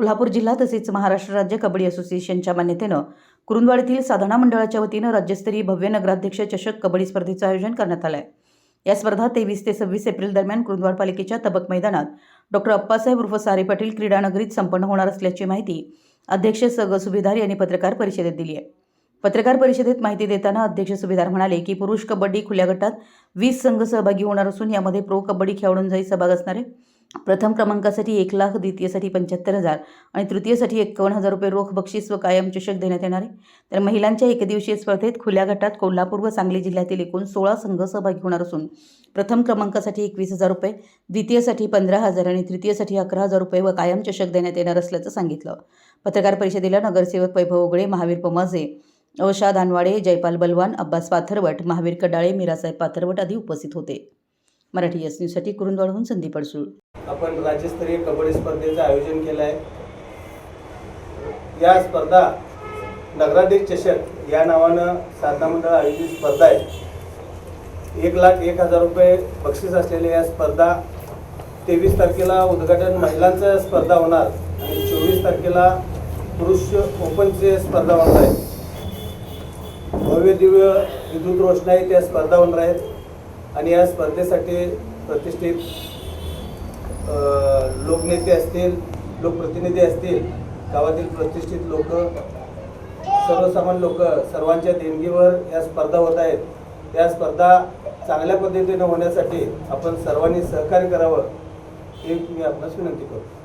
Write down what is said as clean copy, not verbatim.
कोल्हापूर जिल्हा तसेच महाराष्ट्र राज्य कबड्डी असोसिएशनच्या मान्यतेनं कुरुंदवाड साधना मंडळाच्या वतीनं राज्यस्तरीय भव्य नगराध्यक्ष चषक कबड्डी स्पर्धेचं आयोजन करण्यात आलं आहे। या स्पर्धा 23 ते 26 एप्रिल दरम्यान कुरुंदवाड पालिकेच्या तबक मैदानात डॉक्टर अप्पासाहेब उर्फ सारे पाटील क्रीडा नगरीत संपन्न होणार असल्याची माहिती अध्यक्ष स.ग. सुभेदार यांनी पत्रकार परिषदेत दिली आहे। पत्रकार परिषदेत माहिती देताना अध्यक्ष सुभेदार म्हणाले की पुरुष कबड्डी खुल्या गटात 20 संघ सहभागी होणार असून यामध्ये प्रो कबड्डी खेळाडूंचाही सहभाग असणार आहे। प्रथम क्रमांकासाठी 1 लाख, द्वितीयसाठी 75,000 आणि तृतीयसाठी 51,000 रुपये रोख बक्षीस व कायम चषक देण्यात येणार आहे। तर महिलांच्या एकदिवसीय स्पर्धेत खुल्या गटात कोल्हापूर व सांगली जिल्ह्यातील एकूण 16 संघ सहभागी होणार असून प्रथम क्रमांकासाठी 21,000 रुपये, द्वितीयसाठी 15,000 आणि तृतीयसाठी 11,000 रुपये व कायम चषक देण्यात येणार असल्याचं सांगितलं। पत्रकार परिषदेला नगरसेवक वैभव उगळे, महावीर पमाजे, औषा दानवाडे, जयपाल बलवान, अब्बास पाथरवट, महावीर कडाळे, मीरासाहेब पाथरवट आदी उपस्थित होते। मराठी एस न्यूजसाठी कुरुंदवाडहून संदीप अडसूळ। आपण राज्यस्तरीय कबड्डी स्पर्धेचं आयोजन केलं आहे। या स्पर्धा नगराध्यक्ष चषक या नावानं साधना मंडळ आयोजित स्पर्धा आहे। 1,01,000 रुपये बक्षीस असलेल्या या स्पर्धा 23 तारखेला उद्घाटन महिलांचं स्पर्धा होणार आणि 24 तारखेला पुरुष ओपनची स्पर्धा होणार आहे। भव्य दिव्य विद्युत रोषणाई त्या स्पर्धा होणार आहेत आणि या स्पर्धेसाठी प्रतिष्ठित लोकनेते असतील, लोकप्रतिनिधी असतील, गावातील प्रतिष्ठित लोक, सर्वसामान्य लोक सर्वांच्या देणगीवर या स्पर्धा होत आहेत। या स्पर्धा चांगल्या पद्धतीने होण्यासाठी आपण सर्वांनी सहकार्य करावं ही मी आपणास विनंती करतो।